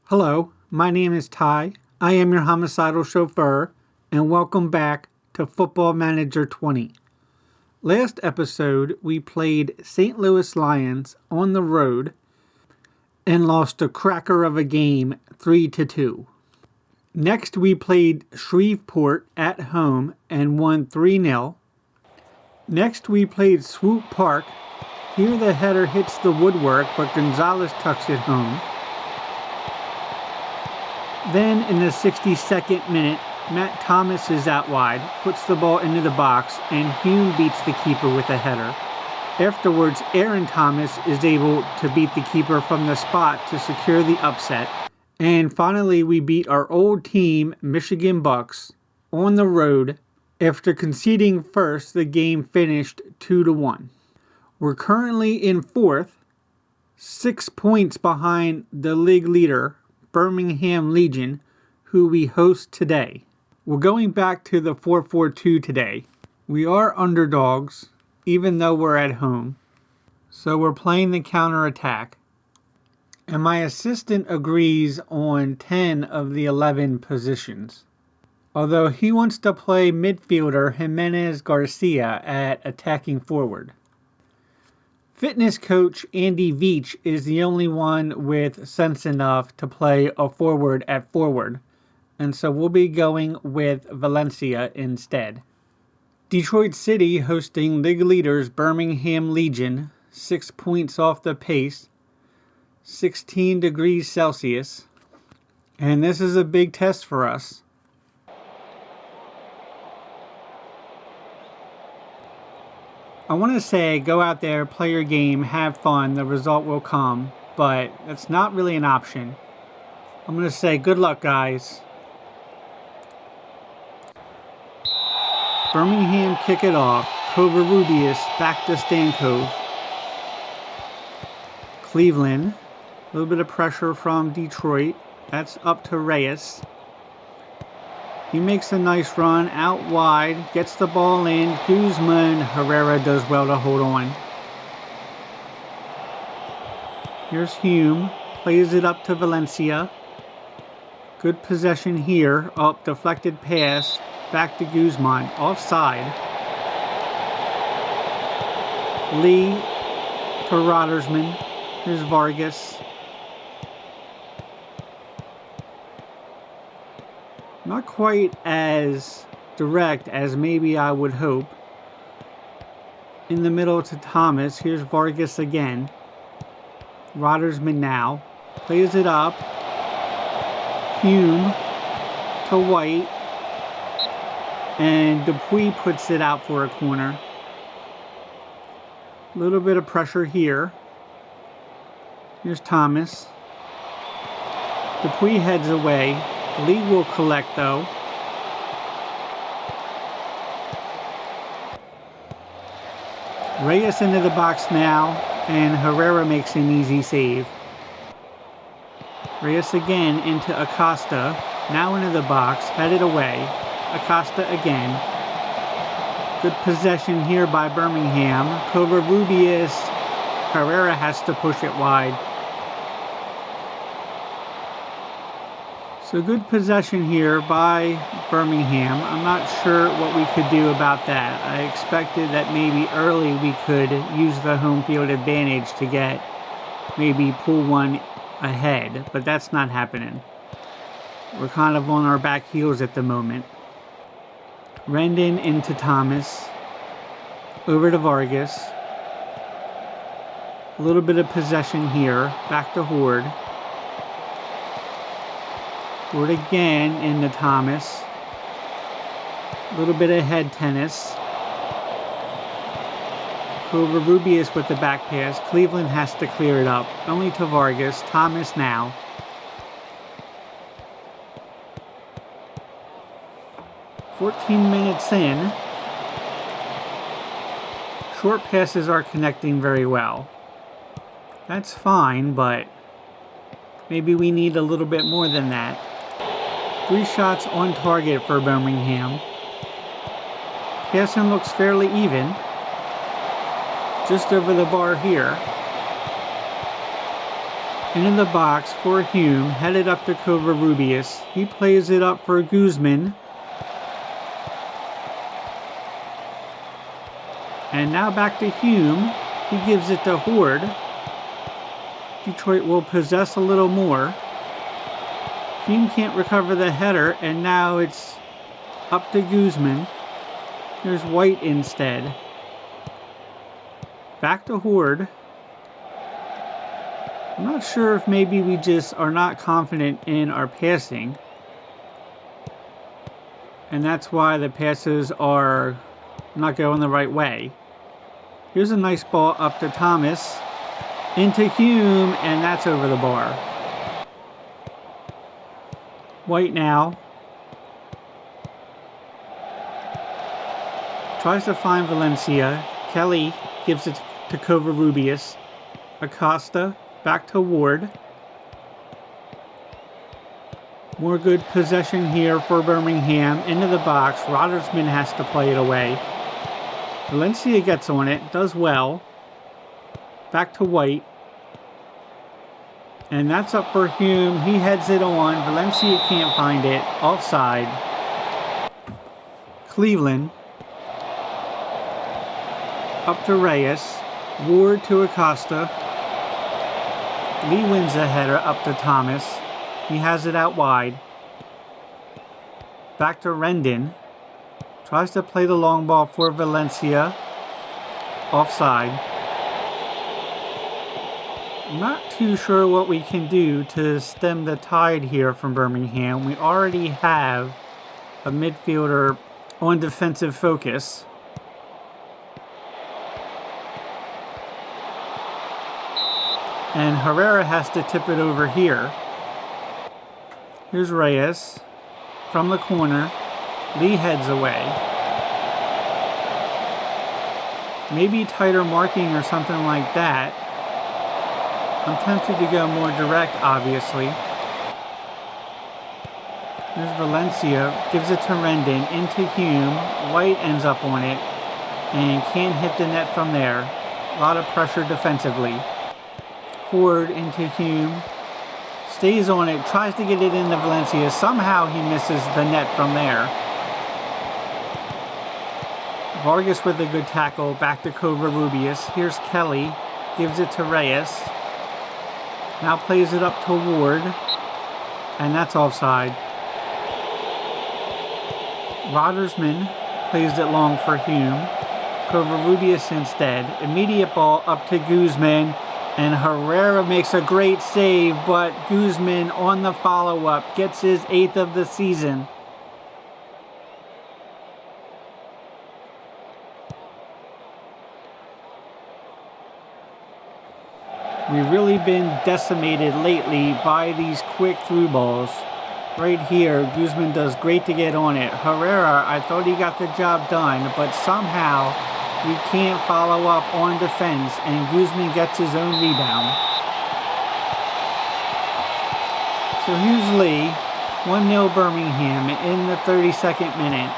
Hello, my name is Ty. I am your homicidal chauffeur, and welcome back to Football Manager 20. Last episode, we played St. Louis Lions on the road and lost a cracker of a game 3-2. Next, we played Shreveport at home and won 3-0. Next, we played Swoop Park. Here the header hits the woodwork, but Gonzalez tucks it home. Then in the 62nd minute, Matt Thomas is out wide, puts the ball into the box, and Hume beats the keeper with a header. Afterwards, Aaron Thomas is able to beat the keeper from the spot to secure the upset. And finally, we beat our old team, Michigan Bucks, on the road. After conceding first, the game finished 2-1. We're currently in fourth, 6 points behind the league leader, Birmingham Legion, who we host today. We're going back to the 4-4-2 today. We are underdogs, even though we're at home. So we're playing the counterattack. And my assistant agrees on 10 of the 11 positions. Although he wants to play midfielder Jimenez Garcia at attacking forward. Fitness coach Andy Veach is the only one with sense enough to play a forward at forward, and so we'll be going with Valencia instead. Detroit City hosting league leaders Birmingham Legion, 6 points off the pace, 16 degrees Celsius, and this is a big test for us. I want to say go out there, play your game, have fun, the result will come, but that's not really an option. I'm going to say good luck, guys. Birmingham kick it off. Covarrubias back to Stankov. Cleveland, a little bit of pressure from Detroit. That's up to Reyes. He makes a nice run out wide, gets the ball in. Guzman, Herrera does well to hold on. Here's Hume, plays it up to Valencia. Good possession here. Oh, deflected pass, back to Guzman, offside. Lee to Roddersman. Here's Vargas. Not quite as direct as maybe I would hope. In the middle to Thomas. Here's Vargas again. Roddersman now. Plays it up. Hume to White. And Dupuis puts it out for a corner. A little bit of pressure here. Here's Thomas. Dupuis heads away. Lee will collect though. Reyes into the box now, and Herrera makes an easy save. Reyes again into Acosta, now into the box, headed away. Acosta again. Good possession here by Birmingham. Covarrubias. Herrera has to push it wide. So good possession here by Birmingham. I'm not sure what we could do about that. I expected that maybe early we could use the home field advantage to get maybe pull one ahead, but that's not happening. We're kind of on our back heels at the moment. Rendon into Thomas. Over to Vargas. A little bit of possession here. Back to Horde. Horde again into Thomas. A little bit of head tennis. Covarrubias with the back pass. Cleveland has to clear it up. Only to Vargas. Thomas now. "14 minutes in. Short passes are connecting very well. That's fine, but maybe we need a little bit more than that. 3 shots on target for Birmingham. Passing looks fairly even. Just over the bar here. Into the box for Hume, headed up to Covarrubias. He plays it up for Guzman. And now back to Hume. He gives it to Horde. Detroit will possess a little more. Hume can't recover the header, and now it's up to Guzman. Here's White instead. Back to Horde. I'm not sure if maybe we just are not confident in our passing. And that's why the passes are not going the right way. Here's a nice ball up to Thomas. Into Hume, and that's over the bar. White now. Tries to find Valencia. Kelly gives it to Covarrubias. Acosta back to Ward. More good possession here for Birmingham. Into the box. Roddersman has to play it away. Valencia gets on it. Does well. Back to White. And that's up for Hume. He heads it on. Valencia can't find it. Offside. Cleveland. Up to Reyes. Ward to Acosta. Lee wins the header up to Thomas. He has it out wide. Back to Rendon. Tries to play the long ball for Valencia. Offside. I'm not too sure what we can do to stem the tide here from Birmingham. We already have a midfielder on defensive focus. And Herrera has to tip it over here. Here's Reyes from the corner. Lee heads away. Maybe tighter marking or something like that. I'm tempted to go more direct, obviously. Here's Valencia. Gives it to Rendon. Into Hume. White ends up on it. And can't hit the net from there. A lot of pressure defensively. Horde into Hume. Stays on it. Tries to get it into Valencia. Somehow he misses the net from there. Vargas with a good tackle. Back to Covarrubias. Here's Kelly. Gives it to Reyes. Now plays it up to Ward. And that's offside. Roddersman plays it long for Hume. Covarrubias instead. Immediate ball up to Guzman. And Herrera makes a great save, but Guzman on the follow-up gets his 8th of the season. We've really been decimated lately by these quick through balls. Right here, Guzman does great to get on it. Herrera, I thought he got the job done, but somehow we can't follow up on defense, and Guzman gets his own rebound. So here's Lee, 1-0 Birmingham in the 32nd minute.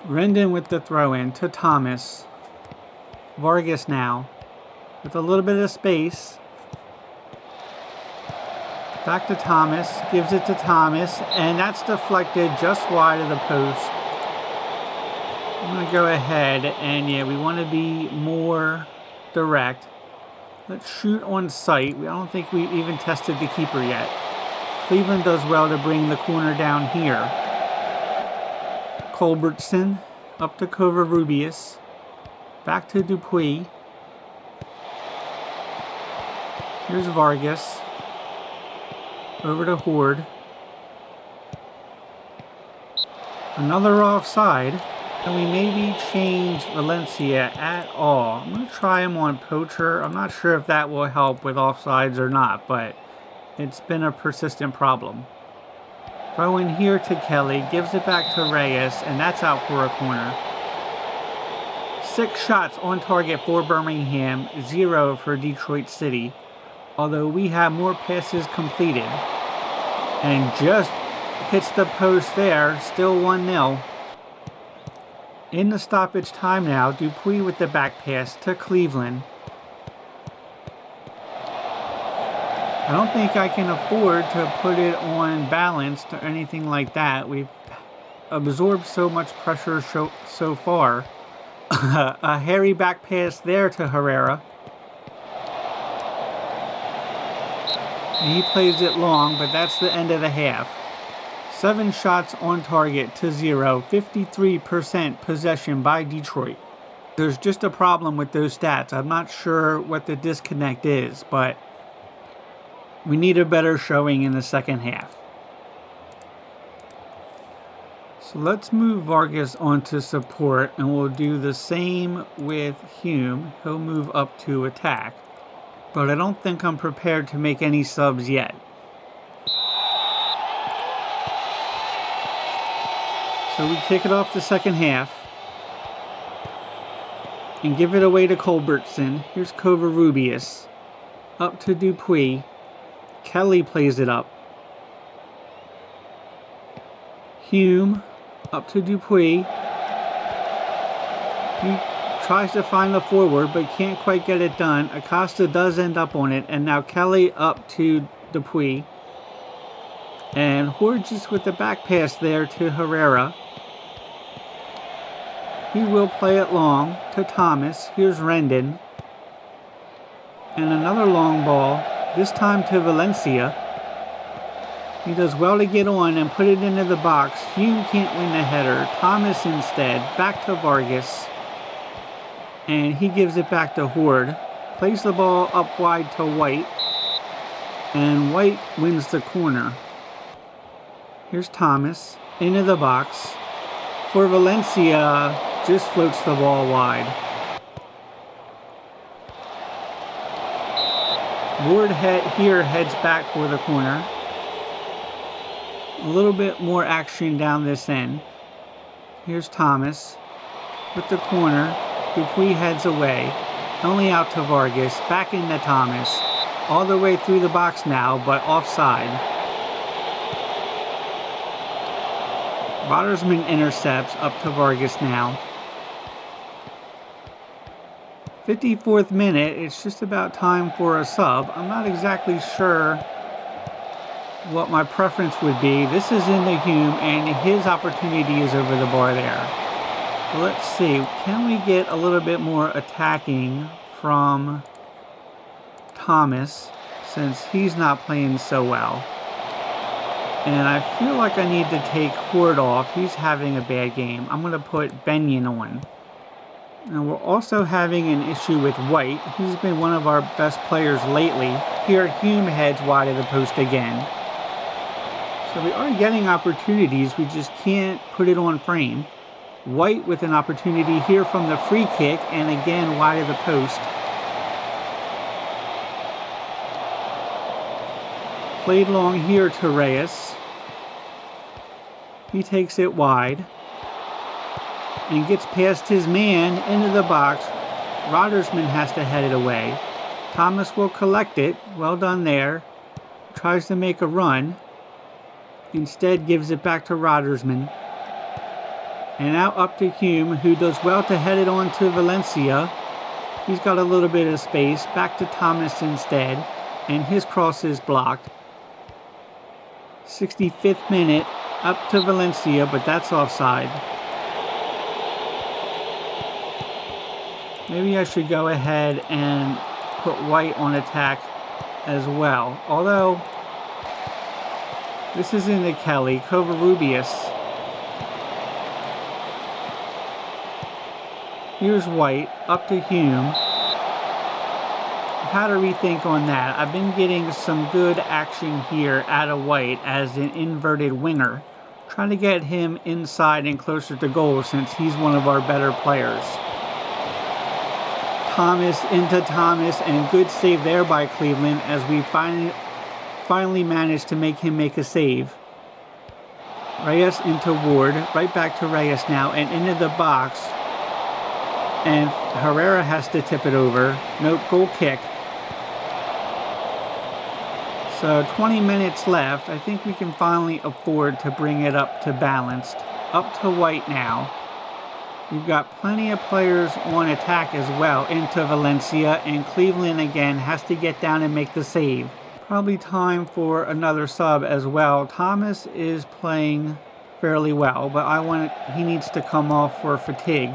Rendon with the throw-in to Thomas. Vargas now, with a little bit of space. Back to Thomas, gives it to Thomas, and that's deflected just wide of the post. I'm going to go ahead and, yeah, we want to be more direct. Let's shoot on sight. I don't think we even tested the keeper yet. Cleveland does well to bring the corner down here. Culbertson up to Covarrubias. Back to Dupuis. Here's Vargas. Over to Horde. Another offside. Can we maybe change Valencia at all? I'm going to try him on Poacher. I'm not sure if that will help with offsides or not, but it's been a persistent problem. Throw in here to Kelly, gives it back to Reyes, and that's out for a corner. 6 shots on target for Birmingham, 0 for Detroit City. Although we have more passes completed. And just hits the post there, still 1-0. In the stoppage time now, Dupuis with the back pass to Cleveland. I don't think I can afford to put it on balanced or anything like that. We've absorbed so much pressure so far. A hairy back pass there to Herrera. And he plays it long, but that's the end of the half. 7 shots on target to 0, 53% possession by Detroit. There's just a problem with those stats. I'm not sure what the disconnect is, but we need a better showing in the second half. So let's move Vargas onto support, and we'll do the same with Hume. He'll move up to attack, but I don't think I'm prepared to make any subs yet. So we kick it off the second half and give it away to Culbertson. Here's Covarrubias. Up to Dupuis. Kelly plays it up. Hume. Up to Dupuis. He tries to find the forward, but can't quite get it done. Acosta does end up on it, and now Kelly up to Dupuis. And Horges with the back pass there to Herrera. He will play it long to Thomas. Here's Rendon. And another long ball, this time to Valencia. He does well to get on and put it into the box. Hume can't win the header. Thomas instead. Back to Vargas. And he gives it back to Horde. Plays the ball up wide to White. And White wins the corner. Here's Thomas. Into the box. For Valencia, just floats the ball wide. Ward here heads back for the corner. A little bit more action down this end. Here's Thomas with the corner. Dupuis heads away. Only out to Vargas. Back into Thomas. All the way through the box now, but offside. Watersman intercepts up to Vargas now. 54th minute. It's just about time for a sub. I'm not exactly sure what my preference would be. This is in the Hume, and his opportunity is over the bar there. Let's see, can we get a little bit more attacking from Thomas, since he's not playing so well? And I feel like I need to take Horde off. He's having a bad game. I'm going to put Benyon on. And we're also having an issue with White. He's been one of our best players lately. Here, Hume heads wide of the post again. So we are getting opportunities, we just can't put it on frame. White with an opportunity here from the free kick, and again wide of the post. Played long here to Reyes. He takes it wide and gets past his man into the box. Rodersman has to head it away. Thomas will collect it. Well done there. Tries to make a run. Instead gives it back to Rodersman. And now up to Hume, who does well to head it on to Valencia. He's got a little bit of space. Back to Thomas instead. And his cross is blocked. 65th minute. Up to Valencia, but that's offside. Maybe I should go ahead and put White on attack as well. Although, this is into Kelly. Covarrubias. Here's White. Up to Hume. I've had to rethink on that. I've been getting some good action here out of White as an inverted winger. Trying to get him inside and closer to goal since he's one of our better players. Thomas into Thomas, and good save there by Cleveland as we finally managed to make him make a save. Reyes into Ward, right back to Reyes now, and into the box. And Herrera has to tip it over. Nope, goal kick. So 20 minutes left. I think we can finally afford to bring it up to balanced. Up to White now. We've got plenty of players on attack as well into Valencia, and Cleveland again has to get down and make the save. Probably time for another sub as well. Thomas is playing fairly well, but he needs to come off for fatigue.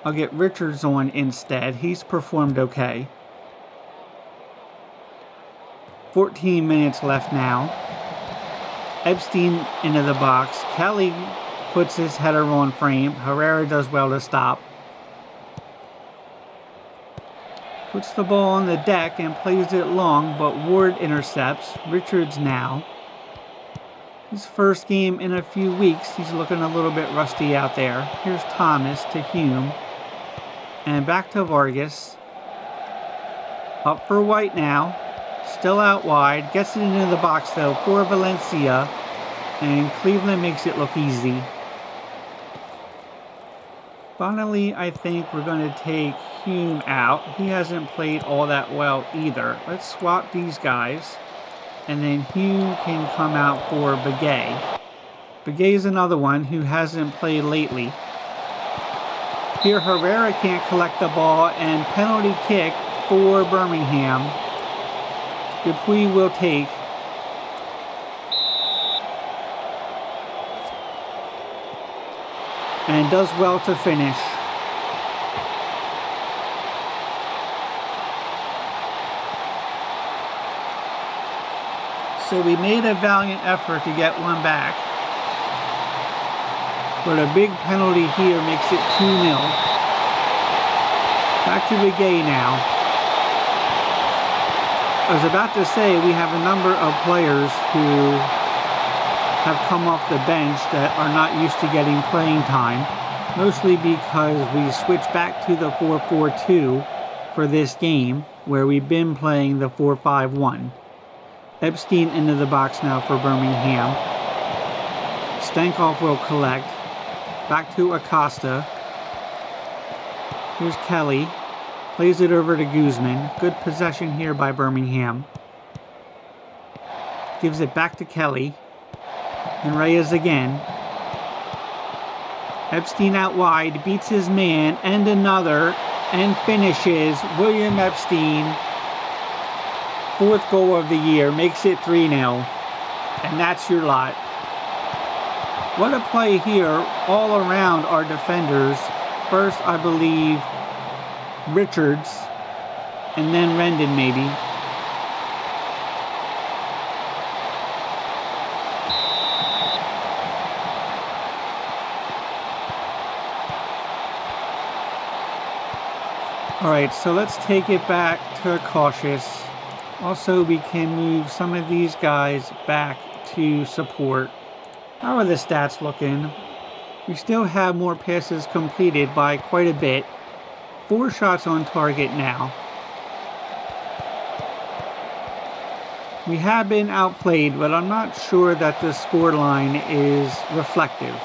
I'll get Richards on instead. He's performed okay. 14 minutes left now. Epstein into the box. Kelly puts his header on frame. Herrera does well to stop. Puts the ball on the deck and plays it long, but Ward intercepts. Richards now. His first game in a few weeks. He's looking a little bit rusty out there. Here's Thomas to Hume. And back to Vargas. Up for White now. Still out wide. Gets it into the box though for Valencia. And Cleveland makes it look easy. Finally, I think we're going to take Hume out. He hasn't played all that well either. Let's swap these guys. And then Hume can come out for Begay. Begay's another one who hasn't played lately. Here Herrera can't collect the ball, and penalty kick for Birmingham. Dupuis will take. And does well to finish. So we made a valiant effort to get one back. But a big penalty here makes it 2-0. Back to Begay now. I was about to say we have a number of players who have come off the bench that are not used to getting playing time, mostly because we switched back to the 4-4-2 for this game, where we've been playing the 4-5-1. Epstein into the box now for Birmingham. Stankoff will collect. Back to Acosta. Here's Kelly. Plays it over to Guzman. Good possession here by Birmingham. Gives it back to Kelly. And Reyes again. Epstein out wide, beats his man, and another, and finishes. William Epstein, 4th goal of the year, makes it 3-0. And that's your lot. What a play here all around our defenders. First, I believe, Richards, and then Rendon maybe. Alright, so let's take it back to cautious. Also, we can move some of these guys back to support. How are the stats looking? We still have more passes completed by quite a bit. 4 shots on target now. We have been outplayed, but I'm not sure that the scoreline is reflective.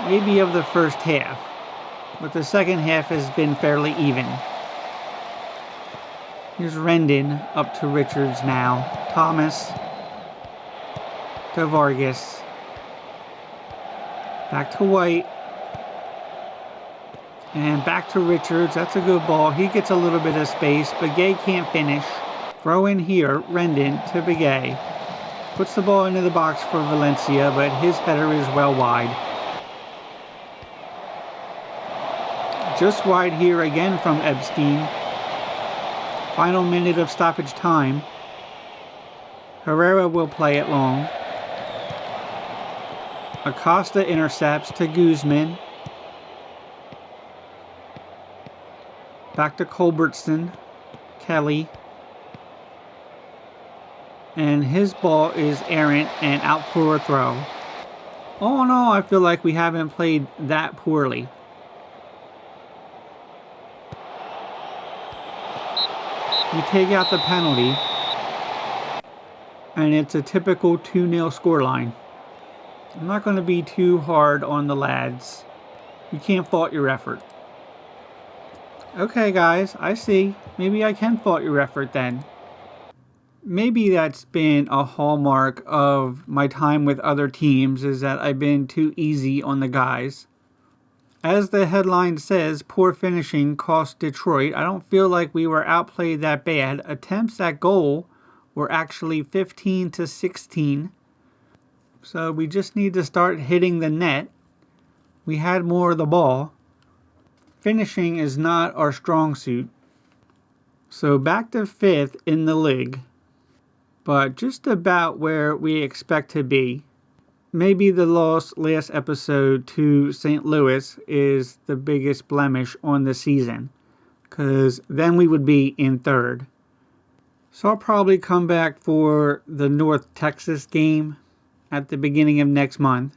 Maybe of the first half. But the second half has been fairly even. Here's Rendon up to Richards now. Thomas to Vargas. Back to White. And back to Richards. That's a good ball. He gets a little bit of space. Begay can't finish. Throw in here. Rendon to Begay. Puts the ball into the box for Valencia, but his header is well wide. Just wide here again from Epstein. Final minute of stoppage time. Herrera will play it long. Acosta intercepts to Guzman. Back to Culbertson. Kelly. And his ball is errant and out for a throw. All in all, I feel like we haven't played that poorly. We take out the penalty, and it's a typical 2-0 scoreline. I'm not going to be too hard on the lads. You can't fault your effort. Okay, guys, I see. Maybe I can fault your effort then. Maybe that's been a hallmark of my time with other teams, is that I've been too easy on the guys. As the headline says, poor finishing cost Detroit. I don't feel like we were outplayed that bad. Attempts at goal were actually 15 to 16. So we just need to start hitting the net. We had more of the ball. Finishing is not our strong suit. So back to 5th in the league. But just about where we expect to be. Maybe the loss last episode to St. Louis is the biggest blemish on the season, because then we would be in 3rd. So I'll probably come back for the North Texas game at the beginning of next month.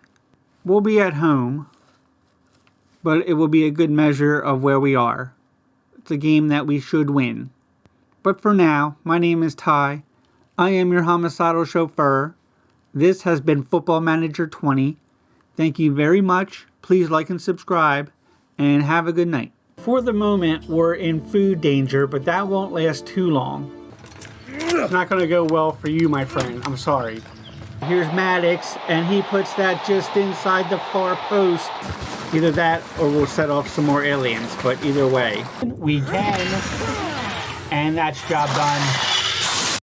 We'll be at home, but it will be a good measure of where we are. It's a game that we should win. But for now, my name is Ty. I am your homicidal chauffeur. This has been Football Manager 20. Thank you very much. Please like and subscribe, and have a good night. For the moment, we're in food danger, but that won't last too long. It's not going to go well for you, my friend. I'm sorry. Here's Maddox, and he puts that just inside the far post. Either that, or we'll set off some more aliens, but either way. We can, and that's job done.